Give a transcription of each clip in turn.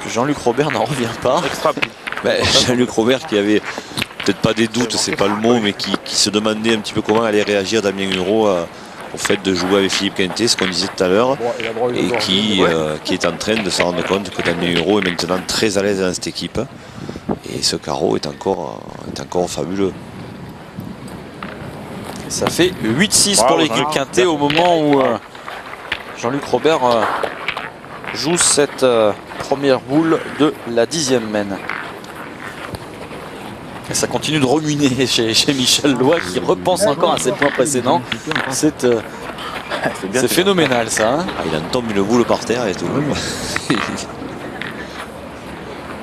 que Jean-Luc Robert n'en revient pas. Extra. Jean-Luc Robert qui avait peut-être pas des doutes, c'est pas le mot, mais qui se demandait un petit peu comment allait réagir Damien Hureau au fait de jouer avec Philippe Quintet, ce qu'on disait tout à l'heure, et qui est en train de se rendre compte que Damien Hureau est maintenant très à l'aise dans cette équipe. Et ce carreau est encore fabuleux. Et ça fait 8-6 pour l'équipe Quintet au moment où Jean-Luc Robert joue cette première boule de la 10e main. Et ça continue de ruminer chez Michel Loy qui repense encore à ses points précédents. C'est phénoménal ça. Hein. Il en tombe une boule par terre et tout.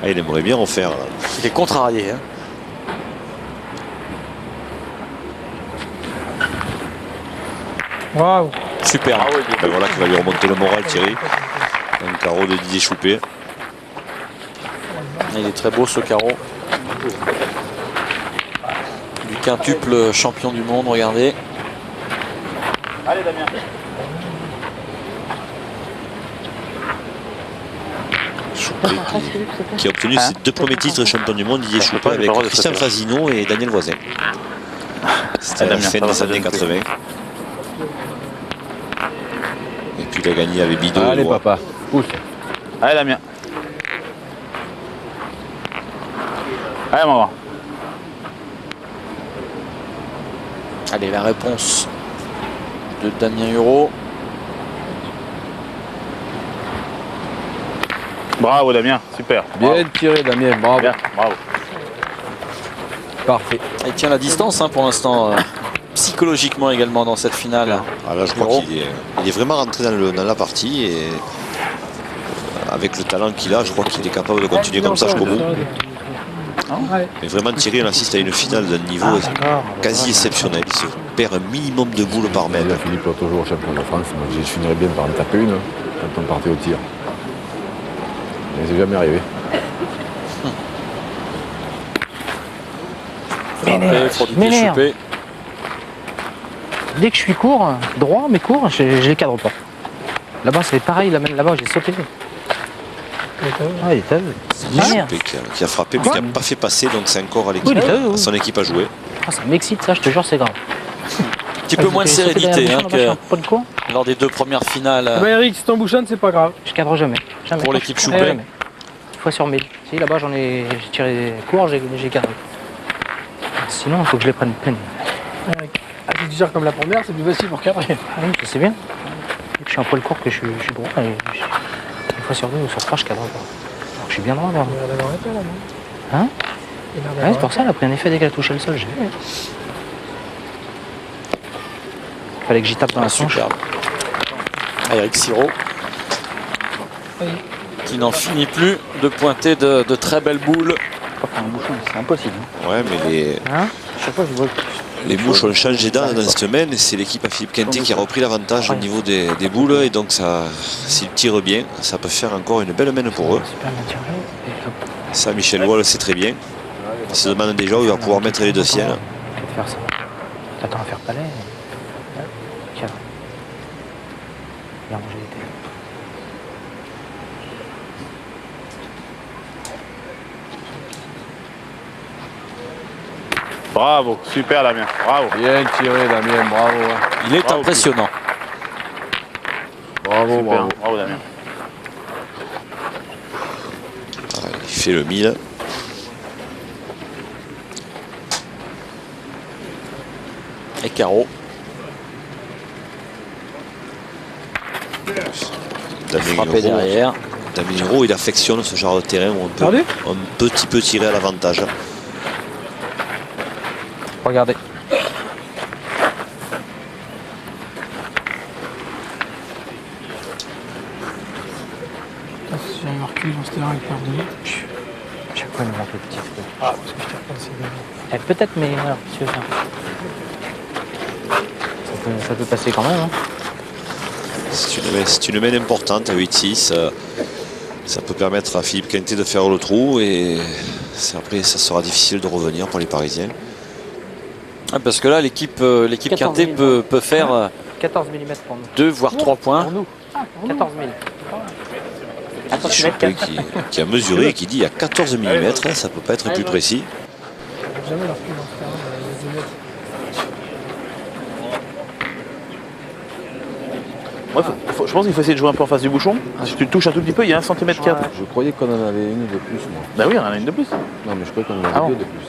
Il aimerait bien en faire. Là. Il est contrarié. Hein. Waouh. Super. Ben voilà qui va lui remonter le moral, Thierry. Un carreau de Didier Choupé. Il est très beau ce carreau. Du quintuple champion du monde, regardez. Allez Damien. Choupé qui a obtenu ses 2 premiers titres de champion du monde, Didier Choupé, avec Christian Fasino et Daniel Voisin. C'était à la fin des années 80. Et puis il a gagné avec Bidot. Allez papa, pousse. Allez Damien. Allez maman. Allez, la réponse de Damien Hureau. Bravo Damien, super. Bien tiré Damien, bravo. Bien, bravo. Parfait. Il tient la distance hein, pour l'instant, psychologiquement également dans cette finale. Ah là, je crois qu'il est vraiment rentré dans la partie et avec le talent qu'il a, je crois qu'il est capable de continuer comme ça jusqu'au bout. Mais vraiment Thierry, on assiste à une finale d'un niveau quasi exceptionnel. Il se perd un minimum de boules par mètre. Philippe Loto toujours champion de France, donc je finirais bien par en taper une quand on partait au tir. Mais c'est jamais arrivé. M'énerve. Dès que je suis court, droit mais court, je les cadre pas. Là-bas c'est pareil, là-bas j'ai sauté. Ah, il est à eux. Choupé qui a frappé mais qui n'a pas fait passer, donc c'est encore à son équipe à jouer. Ah, ça m'excite ça, je te jure c'est grave. Un petit peu moins de sérénité hein, que lors des 2 premières finales. Eric, si t'embouchonnes, c'est pas grave. Je cadre jamais. Pour l'équipe Choupé. Une fois sur 1000. Si là-bas j'ai tiré court, j'ai cadré. Sinon il faut que je les prenne pleine. Ah, si tu tires comme la première, c'est plus facile pour cadrer. Ah oui, je sais bien. Je suis un poil court que je suis droit. Et une fois sur 2 ou sur 3, je cadre pas. Alors, je suis bien droit là. Hein? Ouais, c'est pour ça, elle a pris un effet dès qu'elle a touché le sol. J'ai vu. Fallait que j'y tape dans la songe. Eric Sirot. Qui n'en finit plus de pointer de très belles boules. Un bouchon, c'est impossible. Ouais, mais Chaque fois, je vois. les mouches ont changé d'âge dans cette semaine et c'est l'équipe à Philippe Quintet qui a repris l'avantage au niveau des boules. Et donc, s'ils tirent bien, ça peut faire encore une belle mène pour eux. Ça, Michel Loy le sait très bien. Il se demande déjà où il va pouvoir mettre les 2 ciels. Faire ça. T'attends à faire palais. Tiens. Bien rangé l'été. Bravo, super Damien, bravo. Bien tiré Damien, bravo. Il est impressionnant. Bravo, Super, bravo. bravo Damien. Il fait le 1000. Et carreau. Frappé derrière. Damien Hureau, il affectionne ce genre de terrain où on peut un petit peu tirer à l'avantage. Regardez. Si j'ai marqué dans ce terrain avec pardonné. Chaque fois, il me manque le petit. Ah, parce que je t'ai repassé derrière. Peut-être, mais voilà, si tu veux faire. Ça peut passer quand même. Hein. C'est une mène importante à 8-6. Ça peut permettre à Philippe Quintet de faire le trou et après ça sera difficile de revenir pour les Parisiens. Ah, parce que là l'équipe Quintet peut faire 14 mm pour nous. 2 voire 3 points. Pour nous. 14 000. Chopin qui a mesuré et qui dit il y a 14 mm, ça peut pas être plus précis. Jamais leur cul dans ce terrain, les 2 mètres. Ouais, je pense qu'il faut essayer de jouer un peu en face du bouchon. Si tu le touches un tout petit peu, il y a 1 cm carré. Je croyais qu'on en avait une de plus, moi. Bah oui, on en a une de plus. Non, mais je croyais qu'on en Ah avait bon. 2 de plus.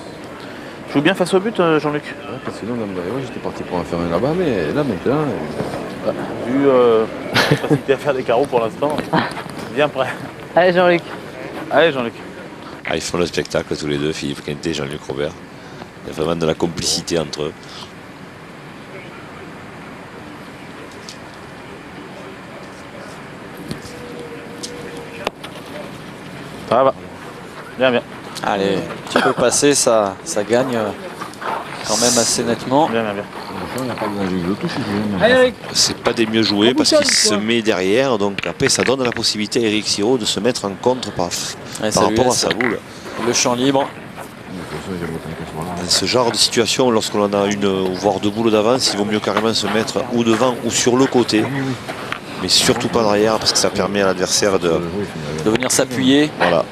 Je joue bien face au but, Jean-Luc. Ouais, parce que sinon, j'étais parti pour en faire un là-bas, mais là, maintenant... Vu la facilité à faire des carreaux pour l'instant, bien prêt. Allez Jean-Luc. Allez, Jean-Luc. Ah, ils font le spectacle tous les deux, Philippe Quintet et Jean-Luc Robert. Il y a vraiment de la complicité entre eux. Ça va. Bien, bien. Allez, un petit peu passé, ça gagne quand même assez nettement. Bien, bien, bien. Il n'y a pas besoin de jouer, je touche, Allez, Eric. C'est pas des mieux joués parce qu'il se met derrière, donc après ça donne la possibilité à Eric Siro de se mettre en contre par Ouais, ça lui rapport à laisse sa boule. le champ libre. Dans ce genre de situation, lorsqu'on en a une ou voire 2 boules d'avance, il vaut mieux carrément se mettre ou devant ou sur le côté, mais surtout pas derrière parce que ça permet à l'adversaire de De venir s'appuyer voilà.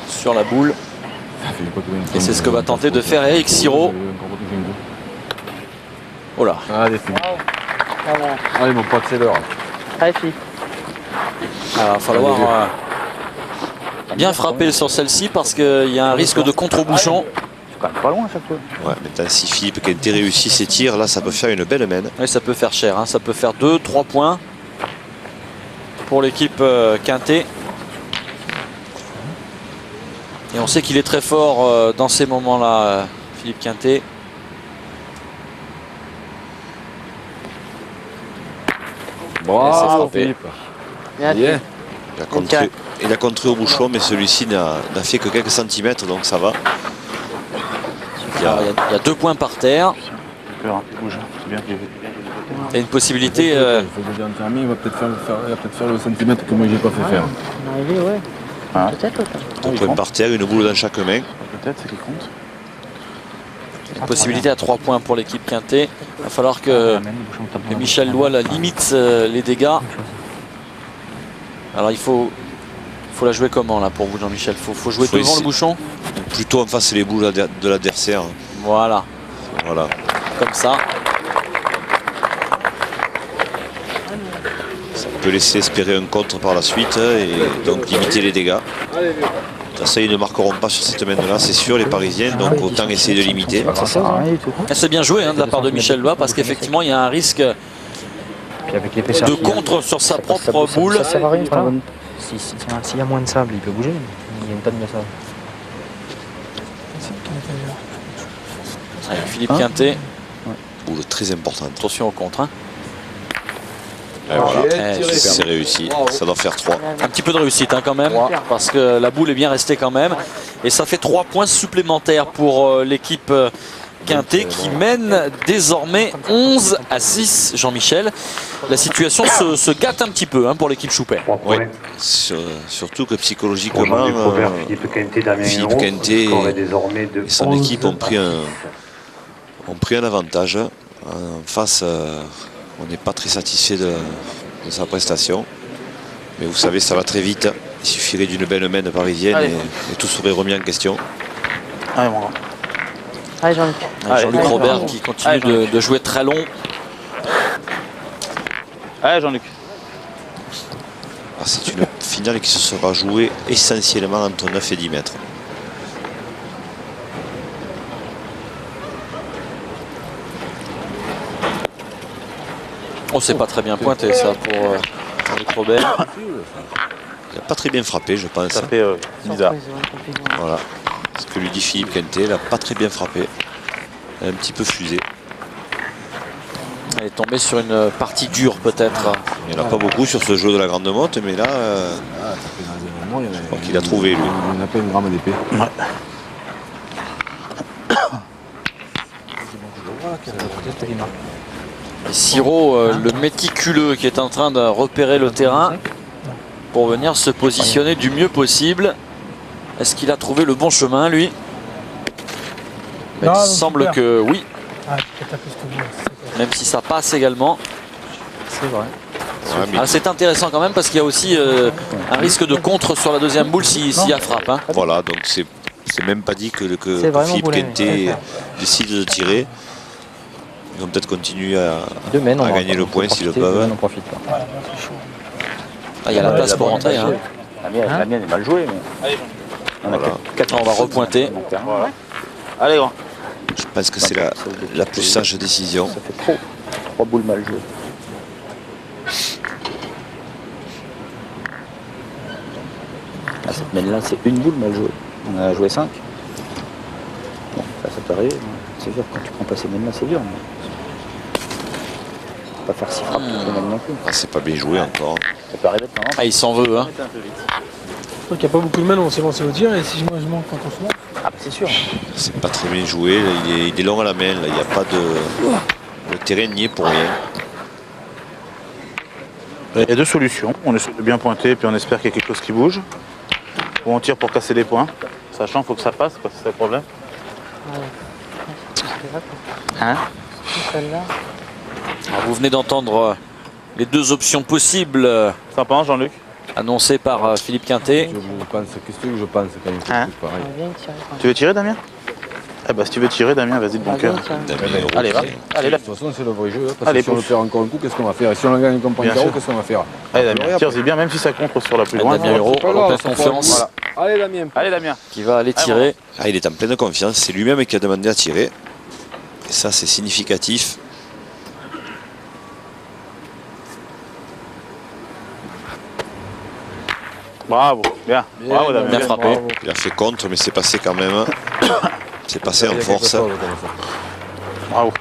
sur la boule. Et c'est ce que va tenter de faire Eric Siro. Oh là. Allez, fini. Allez, mon pote, c'est l'heure. Allez fille. Il va falloir bien frapper sur celle-ci parce qu'il y a un risque de contre-bouchon. C'est quand même pas loin à chaque fois. Ouais, maintenant si Philippe Quintet réussit ses tirs, là ça peut faire une belle mène. Oui, ça peut faire cher, hein. Ça peut faire 2-3 points pour l'équipe Quintet. Et on sait qu'il est très fort dans ces moments-là, Philippe Quintet. Bravo, frappé. Philippe. Bien Yeah. Il a contré au bouchon, mais celui-ci n'a fait que quelques centimètres, donc ça va. Il y a 2 points par terre. Super, hein, bouge. C'est bien. Il y a une possibilité. Il faut que je dise entièrement, il va peut-être faire le centimètre que moi j'ai pas fait faire. Arrivé, ouais. Ah. Peut-être. 2 points par terre, une boule dans chaque main. Peut-être, c'est qui compte. Une possibilité à 3 points pour l'équipe Quintet. Il va falloir que Michel Lois limite les dégâts. Alors il faut la jouer comment là pour vous, Jean-Michel? Faut jouer Faut devant essayer. le bouchon. Plutôt en face les boules de l'adversaire. Voilà, Voilà. comme ça. Ça peut laisser espérer un contre par la suite et donc limiter les dégâts. Ça, ils ne marqueront pas sur cette main-là, c'est sûr, les Parisiens, donc autant essayer de limiter. C'est bien joué de la part de Michel Lois parce qu'effectivement il y a un risque de contre sur sa propre boule. Ça sert à rien. S'il y a moins de sable, il peut bouger. Il y a une tonne de sable. Allez, Philippe Quintet, Boule très importante. attention au contre. Hein. Et voilà, Eh, c'est réussi, ça doit faire 3. Un petit peu de réussite quand même, parce que la boule est bien restée quand même. Et ça fait 3 points supplémentaires pour l'équipe Quintet qui mène désormais 11-6, Jean-Michel. La situation se gâte un petit peu pour l'équipe Choupet. Oui, surtout que psychologiquement, Philippe Quintet, Damien Philippe Hérault, Quintet le score est désormais de et son 11. équipe ont pris un avantage. En face, on n'est pas très satisfait de sa prestation. Mais vous savez, ça va très vite. Il suffirait d'une belle main parisienne et tout serait remis en question. Allez, mon grand. Allez Jean-Luc. Jean-Luc Allez, Robert Jean-Luc. qui continue de jouer très long. Allez, Jean-Luc. Ah, c'est une finale qui se sera jouée essentiellement entre 9 et 10 mètres. Oh, c'est pas très bien pointé ça pour Jean-Luc Robert. Il n'a pas très bien frappé, je pense. Ça fait bizarre. Voilà. Ce que lui dit Philippe Quintet, il n'a pas très bien frappé. Il a un petit peu fusé. Elle est tombée sur une partie dure peut-être. Il n'y en a pas beaucoup sur ce jeu de la grande motte, mais là, je crois qu'il a trouvé lui. Il n'a pas une gramme d'épée. Et Siro, le méticuleux qui est en train de repérer le terrain pour venir se positionner du mieux possible. Est-ce qu'il a trouvé le bon chemin lui? Non, Il non, semble super. que oui, Ah, tu peux taper ce que vous voulez. même si ça passe également. C'est vrai. Ouais, mais C'est intéressant quand même parce qu'il y a aussi un risque de contre sur la deuxième boule s'il y a frappe. Hein. voilà, donc c'est même pas dit que vraiment Philippe Boulet, Quintet décide de tirer. Ils vont peut-être continuer à gagner le point s'ils le peuvent. On profite pas. Il y a la place pour rentrer. Hein. La mienne est mal jouée. Voilà. On va repointer. Voilà. Allez, grand. Je pense que c'est la plus sage décision. Ça fait trop. 3 boules mal jouées. Cette mène-là, c'est une boule mal jouée. On a joué 5. Bon, ça peut arriver. C'est sûr, quand tu prends pas ces mènes-là, c'est dur. Mais... pas faire 6 frappes toutes les mènes non plus. Ah, c'est pas bien joué encore. Ça peut arriver de temps en temps. Il s'en veut. Hein. Je crois qu'il n'y a pas beaucoup de mains, on s'est lancé au tir et si je manque quand on se lance. Ah, bah, c'est sûr. C'est pas très bien joué. Là, il est long à la main. Là. Il n'y a pas de. Le terrain n'y est pour rien. Il y a deux solutions. On essaie de bien pointer puis on espère qu'il y a quelque chose qui bouge. Ou on tire pour casser des points. Sachant qu'il faut que ça passe, quoi, c'est le problème. Hein? Alors, vous venez d'entendre les deux options possibles Sympa, Jean-Luc? annoncées par Philippe Quintet. Qu'est-ce que je pense quand il Hein? faut pareil. Tu veux tirer, Damien? Eh bah, si tu veux tirer, Damien, vas-y de bon cœur. Allez, va. Allez, De toute façon, c'est le vrai jeu. Parce Allez, que si on le pouf. perd encore un coup, qu'est-ce qu'on va faire? Et si on en gagne comme Bien carreau, sûr. qu'est-ce qu'on va faire? Allez, Damien, tire-y bien, même si ça contre sur la plus loin. Damien Hureau, pas en grave, pleine ça confiance, fera- Allez, Damien. Allez, Damien. qui va aller tirer. Ah, il est en pleine confiance. C'est lui-même qui a demandé à tirer. Et ça, c'est significatif. Bravo, bien. Bravo, Damien. Bien frappé. Il a fait contre, mais c'est passé quand même. C'est passé en force. Bravo.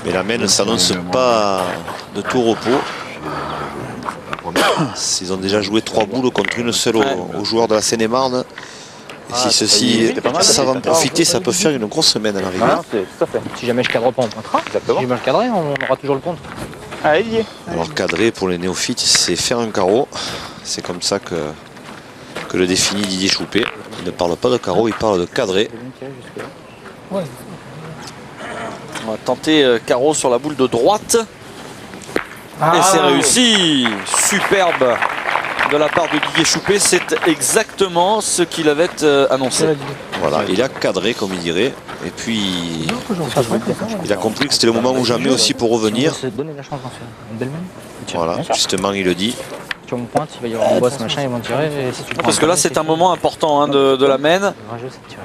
Mais la main ne s'annonce pas de tout repos. Ils ont déjà joué 3 boules contre une seule aux joueurs de la Seine-et-Marne. Et si ceux-ci c'était pas mal, savent en c'était profiter, ça peut faire une grosse semaine à l'arrivée. Voilà, c'est tout à fait. Si jamais je cadre pas, on pointera. Exactement. Si jamais je cadre, on aura toujours le compte. Allez, il y est. Alors cadrer pour les néophytes, c'est faire un carreau. C'est comme ça que le définit Didier Choupé. Il ne parle pas de carreau, il parle de cadrer. Ouais. On va tenter carreau sur la boule de droite. Et c'est réussi. Superbe de la part de Didier Choupé. C'est exactement ce qu'il avait annoncé. Voilà, il a cadré comme il dirait. Et puis il a compris que c'était le moment ou jamais aussi pour revenir. Se donner la chance d'en faire une belle main. Voilà, justement il le dit. Tu me pointes, il va y avoir un boss, machin, ils vont tirer. Et si tu Parce que là, c'est un moment important hein, de la main. Le vrai jeu, c'est de tirer.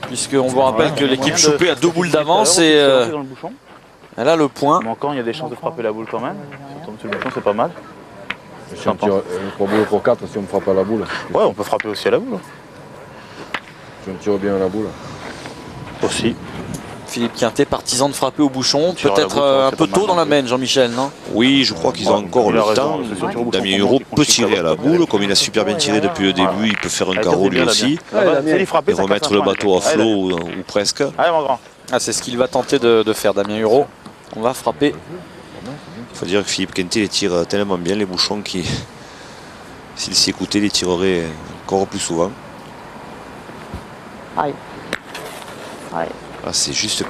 Puisqu'on vous rappelle que l'équipe Choupé a 2 boules d'avance et Dans le bouchon. elle a le point. Mais encore, il y a des chances de frapper la boule quand même. Si on tombe sur le bouchon, c'est pas mal. Si on tire 3 boules pour 4, si on ne frappe pas la boule. Ouais, on peut frapper aussi à la boule. Si on tire bien à la boule. Aussi. Philippe Quintet, partisan de frapper au bouchon. Tire à la Peut-être boule, un c'est peu pas mal tôt dans la non plus. main, Jean-Michel, non? Oui, je crois qu'ils ont encore Il le a raison, temps. c'est surtout au bouchon Damien qu'on Hureau dit qu'on peut chie tirer pas à la boule, comme il a super bien tiré depuis le début, il peut faire un Allez, carreau tire lui bien, aussi. Damien. C'est lui frapper, Et ça remettre casse le un point, bateau à Allez, flot ou presque. Allez, mon grand. Ah, c'est ce qu'il va tenter de faire, Damien Hureau. On va frapper. Il faut dire que Philippe Quintet les tire tellement bien, les bouchons, qui, s'il s'y écoutait, les tirerait encore plus souvent. Aïe. Aïe. Ah, c'est juste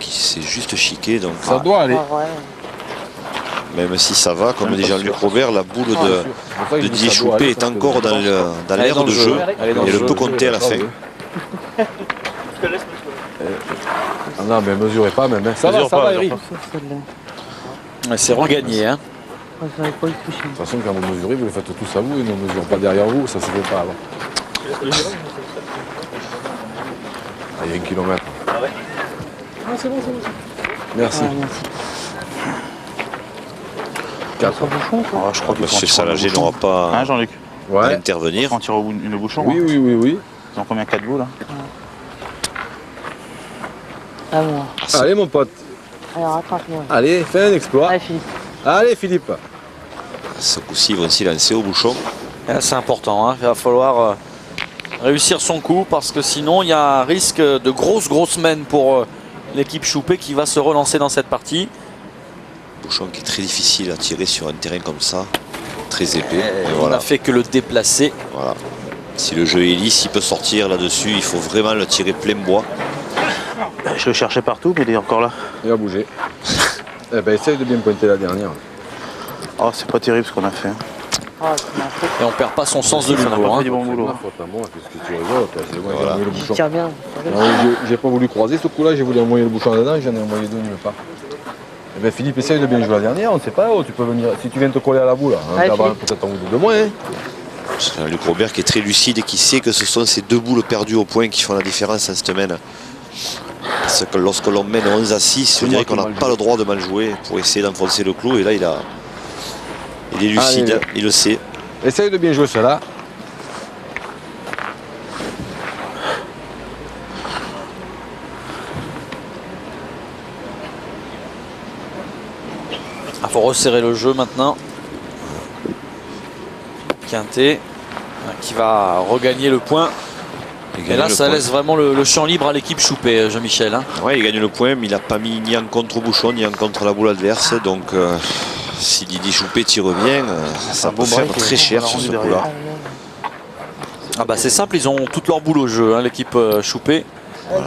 chiqué, donc Ça doit aller. Ah ouais. même si ça va, comme dit Jean-Luc Robert, la boule de Didier Choupé est encore dans l'air dans de le jeu. jeu. Elle est dans Et le elle jeu. peut compter à la fin. Ah non, mais mesurez pas même. Hein. Ça Mesure va, pas, Eric. mesure Ouais, c'est regagné. Hein. Ouais, ça va pas y toucher. De toute façon, quand vous mesurez, vous le faites tous à vous et ne mesure pas derrière vous, ça se fait pas alors. Ah, il y a 1 kilomètre. Ah, c'est bon, c'est bon. Merci. Ouais, merci. 4. Ah, je crois que Monsieur Salager n'aura Hein, pas Jean-Luc? à Ouais. intervenir. Quand on tire une bouchon, Oui, hein. oui, oui, oui. Ils ont combien? 4 boules, hein? À moi. Allez, mon pote. Alors, rattrape-moi. Allez, fais un exploit. Allez, Philippe. Allez, Philippe. Ce coup-ci, ils vont s'y lancer au bouchon. Et là, c'est important. Hein. Il va falloir réussir son coup parce que sinon, il y a un risque de grosse main pour l'équipe Choupé qui va se relancer dans cette partie. Bouchon qui est très difficile à tirer sur un terrain comme ça. Très épais. Et On voilà. n'a fait que le déplacer. Voilà. Si le jeu est lisse, il peut sortir là-dessus. Il faut vraiment le tirer plein bois. Je le cherchais partout, mais il est encore là. Il va bouger. Eh ben, essaye de bien pointer la dernière. Oh, c'est pas terrible ce qu'on a fait. Ah, tu m'as fait. Et on perd pas son sens de Ça n'a l'humour. pas hein. fait du bon boulot. Ma faute à moi, qu'est-ce que tu rigoles, toi, c'est moi qui ai envoyé le Je bouchon. tire bien. J'ai pas voulu croiser ce coup-là, j'ai voulu envoyer le bouchon dedans et j'en ai envoyé deux nulle part. Eh ben Philippe essaye de bien jouer la dernière, on ne sait pas, oh, tu peux venir, si tu viens te coller à la boule, hein, Allez, t'as Philippe. peut-être un ou deux de moins. Hein. C'est un Luc Robert qui est très lucide et qui sait que ce sont ces 2 boules perdues au point qui font la différence en cette semaine. Parce que lorsque l'on mène 11 à 6, je dirais qu'on n'a pas le droit de mal jouer pour essayer d'enfoncer le clou. Et là, il est lucide, Allez. il le sait. Essaye de bien jouer cela. Il faut resserrer le jeu maintenant. Quintet qui va regagner le point. Et là, ça laisse vraiment le champ libre à l'équipe Choupé, Jean-Michel. Hein. Ouais, il gagne le point, mais il n'a pas mis ni en contre-bouchon, ni en contre la boule adverse. Donc, si Didier Choupé tire bien, ça peut faire très cher sur ce coup-là. Ah bah c'est simple, ils ont toutes leurs boules au jeu, hein, l'équipe Choupé.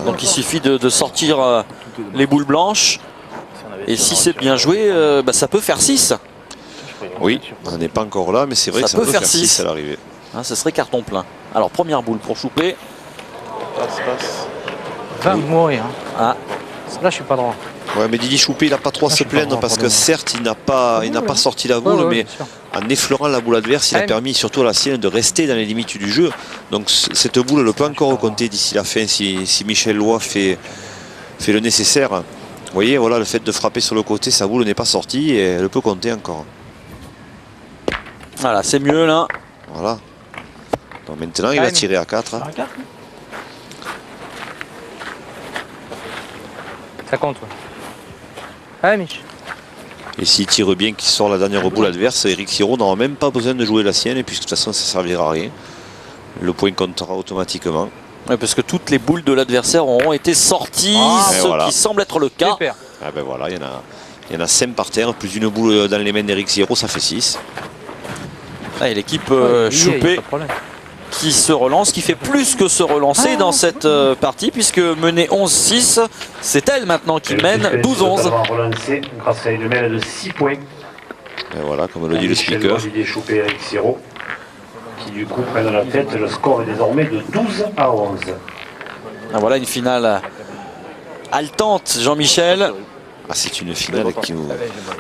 Donc il suffit de sortir les boules blanches. Et si c'est bien joué, bah, ça peut faire 6. Oui, on n'est pas encore là, mais c'est vrai que ça peut faire 6 à l'arrivée. Hein, ce serait carton plein. Alors première boule pour Choupé. Va mourir. Hein. Ah. Là, je suis pas droit. Ouais, mais Didier Choupé, il n'a pas trop à se plaindre parce que certes, il n'a pas sorti la boule, mais en effleurant la boule adverse, il a permis surtout à la sienne de rester dans les limites du jeu. Donc cette boule, elle peut encore compter d'ici la fin si Michel Loy fait le nécessaire. Vous voyez, voilà, le fait de frapper sur le côté, sa boule n'est pas sortie et elle peut compter encore. Voilà, c'est mieux là. Voilà. Donc maintenant, il va tirer à 4. Ça compte. Ouais. Allez, Mich. Et s'il tire bien, qu'il sort la dernière boule adverse, Eric Siro n'aura même pas besoin de jouer la sienne, puisque de toute façon, ça ne servira à rien. Le point comptera automatiquement. Ouais, parce que toutes les boules de l'adversaire auront été sorties, ce voilà. qui semble être le cas. Ah ben voilà, il y en a 5 par terre, plus une boule dans les mains d'Eric Siro, ça fait 6. Ah, et l'équipe Choupé qui se relance, qui fait plus que se relancer dans cette partie, puisque menée 11-6, c'est elle maintenant qui mène 12-11. Relancé grâce à une mêle de 6 points. Et voilà, comme le dit le speaker. Didier Choupé et Eric Siro, qui du coup prennent la tête. Le score est désormais de 12-11. Ah, voilà une finale haletante, Jean-Michel. Ah, c'est une finale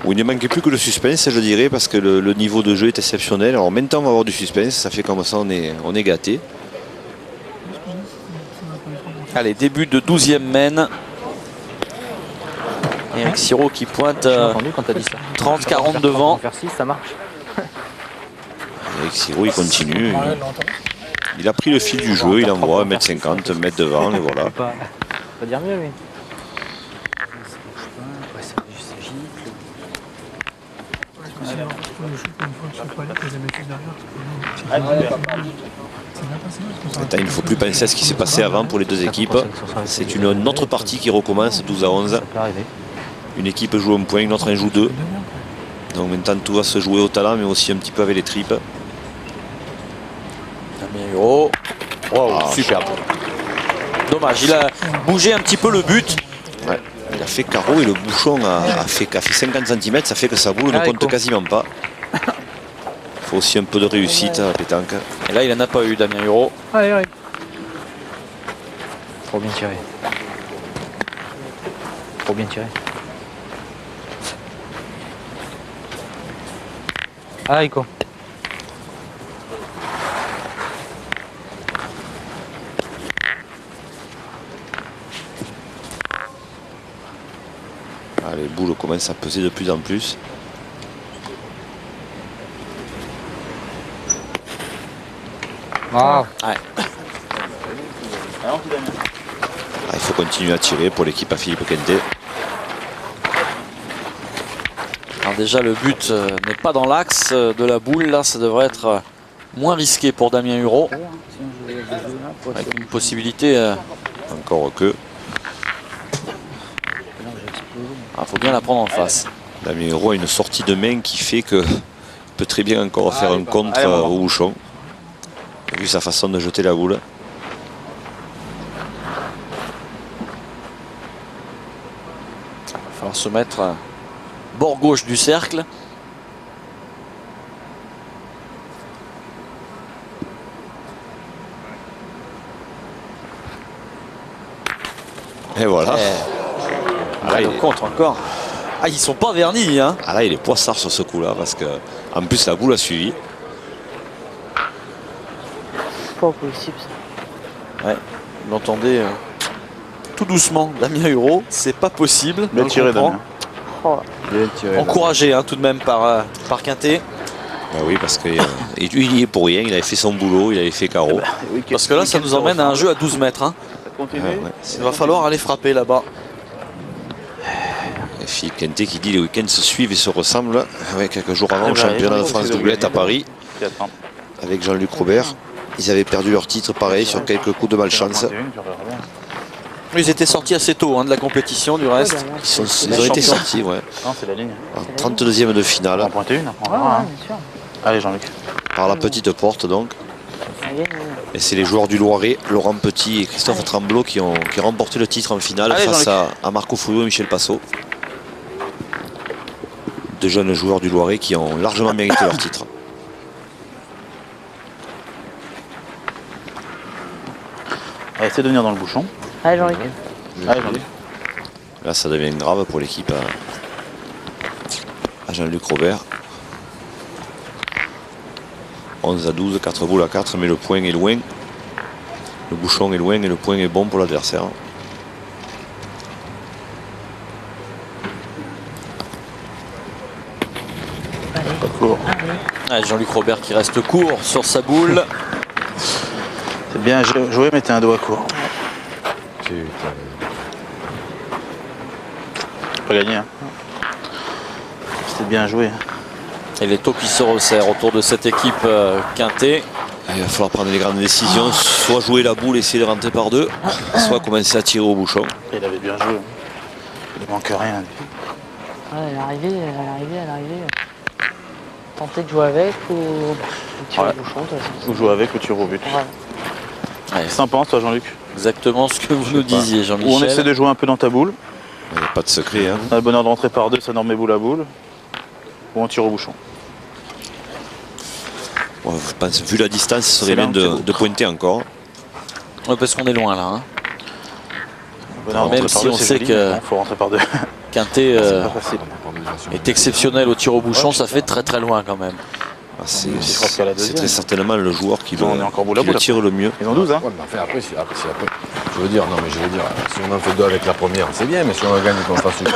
où il ne manquait plus que le suspense, je dirais, parce que le niveau de jeu est exceptionnel. Alors maintenant, on va avoir du suspense, ça fait comme ça, on est gâté. Allez, début de 12e mène. Eric Siro qui pointe 30-40 devant. Faire 6, ça marche. Eric Siro, il continue. Il a pris le fil du jeu, il envoie 1m50, 1 mètre devant, et voilà. Pas dire mieux, lui. Maintenant, il ne faut plus penser à ce qui s'est passé avant pour les deux équipes. C'est une autre partie qui recommence, 12-11. Une équipe joue un point, une autre en joue 2. Donc maintenant, tout va se jouer au talent, mais aussi un petit peu avec les tripes. Damien Hureau. Wow, superbe. Dommage, il a bougé un petit peu le but. Ouais. Il a fait carreau et le bouchon a fait 50 cm, ça fait que sa boule ne compte quasiment pas. Il faut aussi un peu de réussite à la pétanque. Et là, il n'en a pas eu, Damien Hureau. Allez, allez. Trop bien tiré. Trop bien tiré. Ah, Rico. Ah, les boules commencent à peser de plus en plus. Ah. Ouais. Il faut continuer à tirer pour l'équipe à Philippe Quintet. Alors déjà, le but n'est pas dans l'axe de la boule. Là, ça devrait être moins risqué pour Damien Hureau. Avec une possibilité... Encore que. Il faut bien la prendre en face. Damien Hureau a une sortie de main qui fait que peut très bien encore faire un contre au bouchon. Vu sa façon de jeter la boule. Il va falloir se mettre bord gauche du cercle. Et voilà. Ah, il contre encore. Ah, ils sont pas vernis, hein. Ah là, il est poissard sur ce coup-là parce que en plus la boule a suivi. Pas possible ça. Ouais, vous l'entendez tout doucement, Damien Hureau, c'est pas possible. Bien tiré, Damien. Oh. Bien tiré. Encouragé hein, tout de même par Quintet. Ben oui, parce qu'il il y est pour rien, il avait fait son boulot, il avait fait carreau. Parce que là, ça nous emmène à un jeu à 12 mètres. Hein. Ouais. Il va falloir aller frapper là-bas. Et Philippe Quintet qui dit les week-ends se suivent et se ressemblent. Ouais, quelques jours avant, au championnat de France doublette à Paris, avec Jean-Luc Robert. Ils avaient perdu leur titre pareil sur quelques coups de malchance. Ils étaient sortis assez tôt hein, de la compétition du reste. Ils ont été sortis, ouais. Non, c'est la ligne. En 32e de finale. On va en pointer une. On Ouais, verra, hein. ouais, bien sûr. Allez, Jean-Luc. Par la petite porte donc. Allez, Et c'est les joueurs du Loiret, Laurent Petit et Christophe Tremblot qui ont remporté le titre en finale. Allez, face à Marco Fouillot et Michel Passot. Deux jeunes joueurs du Loiret qui ont largement mérité leur titre. Allez, essaie de venir dans le bouchon. allez Jean-Luc. Allez, Jean-Luc. Là, ça devient grave pour l'équipe à Jean-Luc Robert. 11 à 12, 4 boules à 4, mais le point est loin. Le bouchon est loin et le point est bon pour l'adversaire. Jean-Luc Robert qui reste court sur sa boule. C'est bien joué, mais t'es un doigt court. Pas gagné, hein. C'était bien joué. Et les taux qui se resserrent autour de cette équipe Quintet. Il va falloir prendre les grandes décisions, soit jouer la boule, essayer de rentrer par deux, soit commencer à tirer au bouchon. Il avait bien joué. Il manque rien. Ouais, elle est arrivée. Tenter de jouer avec ou tirer le bouchon, de toute façon. Ou jouer avec ou tirer au but. Ouais. Ouais, Qu'est-ce que t'en penses, toi, Jean-Luc? exactement ce que vous nous disiez, Ou on Jean-Michel. essaie de jouer un peu dans ta boule. Il n'y a pas de secret. Hein. On a le bonheur de rentrer par deux, ça nous remet boule à boule. Ou on tire au bouchon. Ouais, je pense, vu la distance, ce serait C'est bien là où c'est de pointer encore. Ouais, parce qu'on est loin là. Hein. Le bonheur de Même rentrer par si deux, on c'est sait joli, que- mais bon, faut rentrer par deux. Quintet C'est pas facile. est exceptionnel au tir au bouchon, ça fait très très loin quand même. Ah, c'est Je crois qu'à la deuxième. très certainement le joueur qui On est encore boule à qui le boule. tire le mieux. Ils ont 12, hein. Ouais, mais enfin, après, je veux dire, si on en fait deux avec la première, c'est bien, mais si on en gagne qu'on fasse une.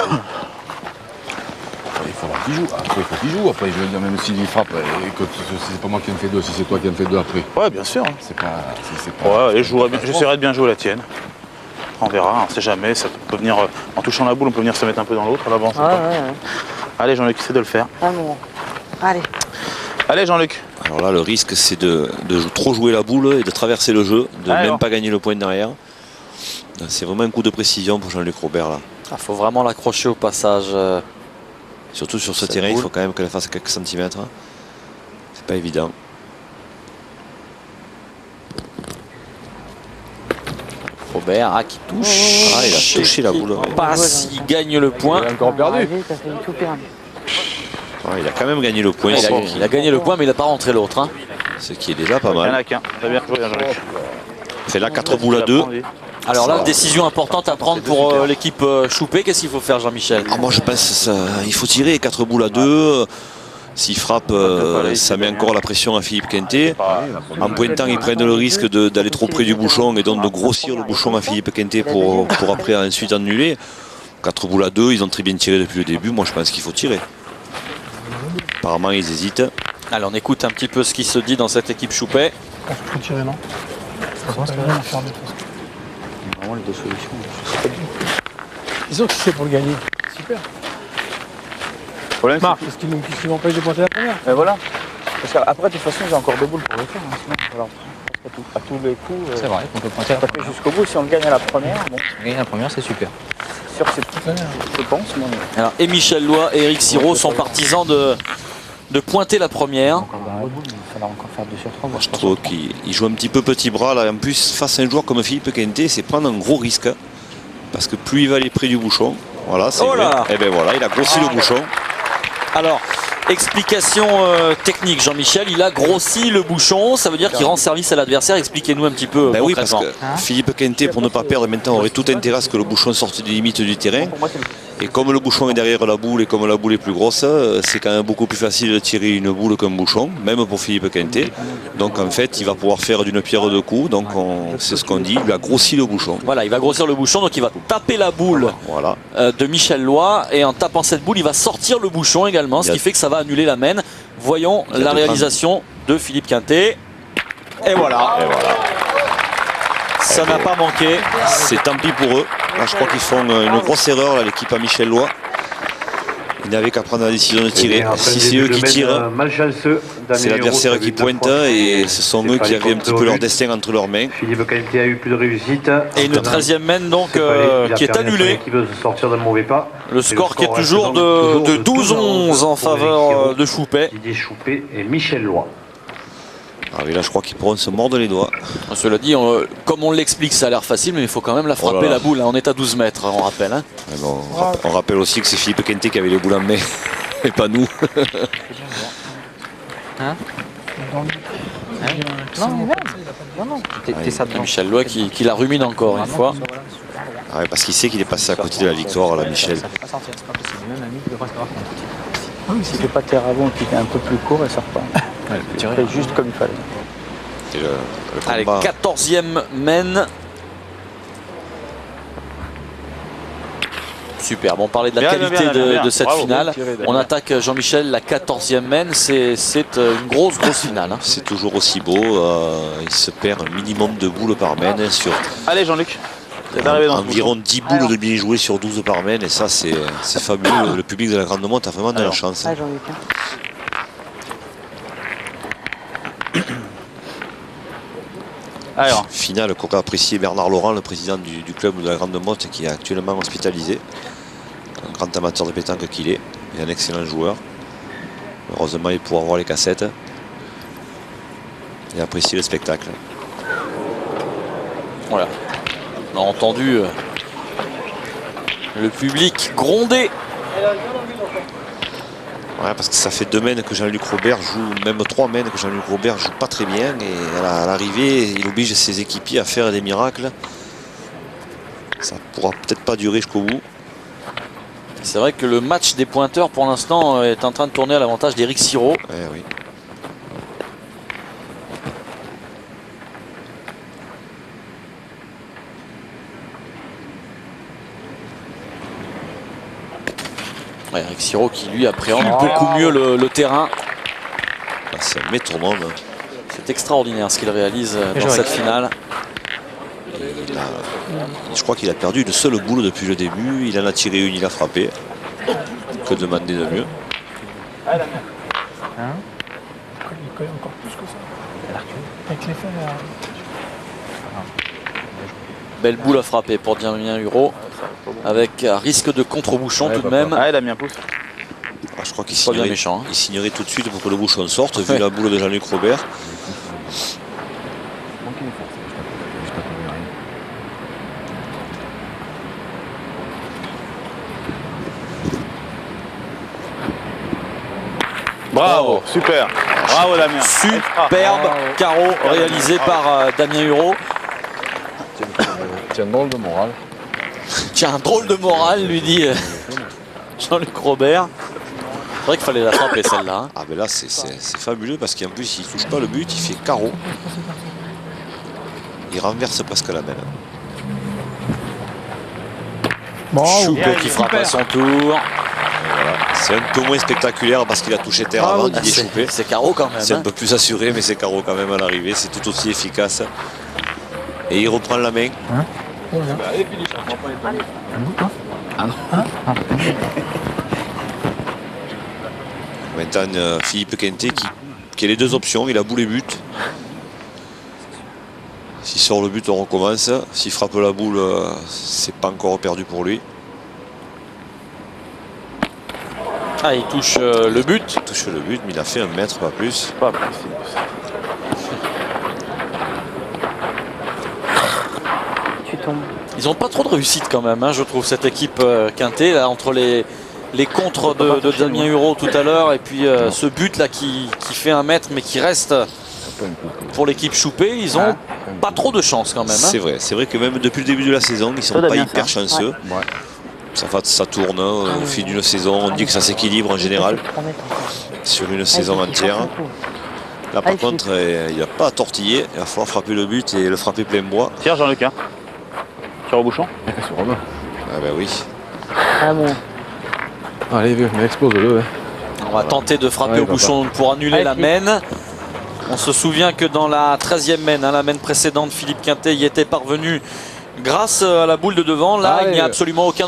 Il faudra qu'il joue. Après, il faut qu'il joue. Après, je veux dire, même s'il frappe, et que c'est pas moi qui en fais deux, si c'est toi qui en fais deux après. Ouais, bien sûr. C'est pas. Ouais, et j'essaierai de bien jouer la tienne. On verra, on sait jamais. Ça peut venir, en touchant la boule, on peut venir se mettre un peu dans l'autre à l'avance. Ouais. Allez, Jean-Luc, essaie de le faire. Ah bon. Allez. Allez, Jean-Luc. Alors là, le risque, c'est de trop jouer la boule et de traverser le jeu, de Allez, même bon. pas gagner le point derrière. C'est vraiment un coup de précision pour Jean-Luc Robert là. Il faut vraiment l'accrocher au passage. Surtout sur ce Cette terrain, il boule. faut quand même qu'elle fasse quelques centimètres. C'est pas évident. Robert qui touche. Ah, il a touché la boule. Il passe, il gagne le point. Il a encore perdu. T'as fait tout perdre. Ouais, il a quand même gagné le point, Il a gagné le point, mais il n'a pas rentré l'autre. Hein. ce qui est déjà pas Il y en mal. a qu'un. Très bien joué, Jean-Luc. Fait là 4 boules à 2. Alors là, décision importante à prendre pour l'équipe Choupé. Qu'est-ce qu'il faut faire, Jean-Michel? Ah, moi je pense qu'il faut tirer 4 boules à 2. S'il frappe, ça met encore la pression à Philippe Quintet. En pointant, ils prennent le risque d'aller trop près du bouchon et donc de grossir le bouchon à Philippe Quintet pour après ensuite annuler. 4 boules à 2, ils ont très bien tiré depuis le début. Moi je pense qu'il faut tirer. Apparemment ils hésitent. Allez, on écoute un petit peu ce qui se dit dans cette équipe Choupé. Je peux tirer, non? Vraiment les deux solutions. Disons que c'est pour le gagner. Super. Le problème, Marc, est-ce qu'il m'empêche de pointer la première? Mais voilà. Parce qu'après, de toute façon, j'ai encore deux boules pour le faire. Hein, sinon, voilà, à tous les coups. C'est vrai, on peut pointer la Ça fait jusqu'au bout. Si on le gagne à la première, bon, Gagner la première, c'est super. c'est sûr que c'est, je pense. Moi, Alors, et Michel Lois et Eric Siro sont partisans de pointer la première. encore dans la boule, il va falloir encore faire 2 sur 3. Je trouve qu'il joue un petit peu petit bras là. En plus, face à un joueur comme Philippe Quintet, c'est prendre un gros risque. Parce que plus il va aller près du bouchon, voilà, c'est Oh là vrai. là. Et bien voilà, il a grossi le bouchon. Alors, Explication technique, Jean-Michel, il a grossi le bouchon, ça veut dire qu'il rend service à l'adversaire. Expliquez-nous un petit peu Ben oui, parce concrètement. que Philippe Quintet, pour ne pas perdre maintenant, aurait tout intérêt à ce que le bouchon sorte des limites du terrain. Et comme le bouchon est derrière la boule et comme la boule est plus grosse, c'est quand même beaucoup plus facile de tirer une boule qu'un bouchon, même pour Philippe Quintet. Donc en fait, il va pouvoir faire d'une pierre deux coups. Donc c'est ce qu'on dit, il a grossi le bouchon. Voilà, il va grossir le bouchon, donc il va taper la boule Voilà. de Michel Loy. Et en tapant cette boule, il va sortir le bouchon également, ce qui fait que ça va annuler la main. Voyons la réalisation de Philippe Quintet. Et voilà. Et voilà. Ça n'a pas manqué. C'est tant pis pour eux. Là, je crois qu'ils font une grosse erreur, là, l'équipe à Michel Loy. Ils n'avaient qu'à prendre la décision de tirer. Si c'est eux qui tirent, c'est l'adversaire qui pointe et ce sont eux qui avaient un petit peu leur destin entre leurs mains. Philippe Quintet a eu plus de réussite. Et une 13e main donc qui est annulée. Qui veut sortir d'un mauvais pas. Le score qui est toujours de 12-11 en faveur de Choupet. Didier Choupet et Michel Loy. Ah oui, là, je crois qu'ils pourront se mordre les doigts. Cela dit, comme on l'explique, ça a l'air facile, mais il faut quand même la frapper la boule. On est à 12 mètres, on rappelle. Hein. Bon, on rappelle aussi que c'est Philippe Quintet qui avait les boules en main, et pas nous. Hein? Non. T'es ça devant. Michel Loy qui la rumine encore une fois. Ah ouais, parce qu'il sait qu'il est passé à côté de la victoire, là, Michel. Ça pas sortir, c'est pas possible. Même un devrait savoir qu'on peut tirer. S'il ne fait pas terre avant, qu'il est un peu plus court, elle ne sort pas. Il fait juste comme il fallait. Et le Allez, combat. 14e main. Superbe, on parlait de la qualité de cette finale. On attaque Jean-Michel, la 14e main. C'est une grosse finale. Hein. C'est toujours aussi beau. Il se perd un minimum de boules par main sur Allez Jean-Luc, environ 10 boules de bien jouées sur 12 par main. Et ça, c'est fabuleux. Le public de la Grande Motte a vraiment de la chance. Ah, Jean-Luc. Alors. Finale qu'aurait apprécié Bernard Laurent, le président du club de la Grande Motte, qui est actuellement hospitalisé. Un grand amateur de pétanque qu'il est, et un excellent joueur. Heureusement, il pourra voir les cassettes et apprécier le spectacle. Voilà. On a entendu le public gronder. Ouais, parce que ça fait 2 mains que Jean-Luc Robert joue, même 3 mains que Jean-Luc Robert joue pas très bien. Et à l'arrivée, il oblige ses équipiers à faire des miracles. Ça pourra peut-être pas durer jusqu'au bout. C'est vrai que le match des pointeurs pour l'instant est en train de tourner à l'avantage d'Éric Sirot. Ouais, oui. Ouais, Eric Sirot qui lui appréhende beaucoup mieux le terrain. Ah, c'est un métronome. C'est extraordinaire ce qu'il réalise dans cette finale. Je crois qu'il a perdu une seule boule depuis le début. Il en a tiré une, il a frappé. Que demander de mieux? Il colle encore plus que ça. Avec les fers. Belle boule à frapper pour Damien Hureau. Avec un risque de contre-bouchon tout de même. Ah, Damien pousse. Ah, je crois qu'il Pas bien signerait, méchant. il signerait tout de suite pour que le bouchon sorte, vu la boule de Jean-Luc Robert. Bravo, super. Bravo Damien. Superbe carreau réalisé par Damien Hureau. Tiens, drôle de morale. Tiens, un drôle de morale, lui dit Jean-Luc Robert. C'est vrai qu'il fallait la frapper celle-là. Hein. Ah ben là c'est fabuleux parce qu'en plus il touche pas le but, il fait carreau. Il renverse presque la main. Choupet qui frappe à son tour. Voilà. C'est un peu moins spectaculaire parce qu'il a touché terre avant Didier Choupet. C'est carreau quand même. C'est hein. un peu plus assuré mais c'est carreau quand même à l'arrivée. C'est tout aussi efficace. Et il reprend la main. Maintenant Philippe Quintet qui a les deux options. Il a boule et but. S'il sort le but on recommence. S'il frappe la boule c'est pas encore perdu pour lui. Ah, il touche le but. Il touche le but mais il a fait 1 mètre pas plus. Pas plus. Tu tombes. Ils n'ont pas trop de réussite quand même, hein, je trouve, cette équipe Quintet, là, entre les les contres de Damien Hureau tout à l'heure. Et puis ce but là qui fait 1 mètre mais qui reste pour l'équipe Choupé. Ils ont pas trop de chance quand même. Hein. C'est vrai que même depuis le début de la saison, ils sont pas hyper chanceux. Ça tourne au fil d'une saison. On dit que ça s'équilibre en général sur une saison entière. Là par contre, il n'y a pas à tortiller. Il va falloir frapper le but et le frapper plein bois. Tire Jean-Luc, hein. Tire au bouchon. Ah ben oui. Ah bon. Allez, vieux, mais explose-le. On va tenter de frapper au bouchon pour annuler la mène. On se souvient que dans la 13e mène, la mène précédente, Philippe Quintet y était parvenu grâce à la boule de devant. Là, il n'y a absolument aucun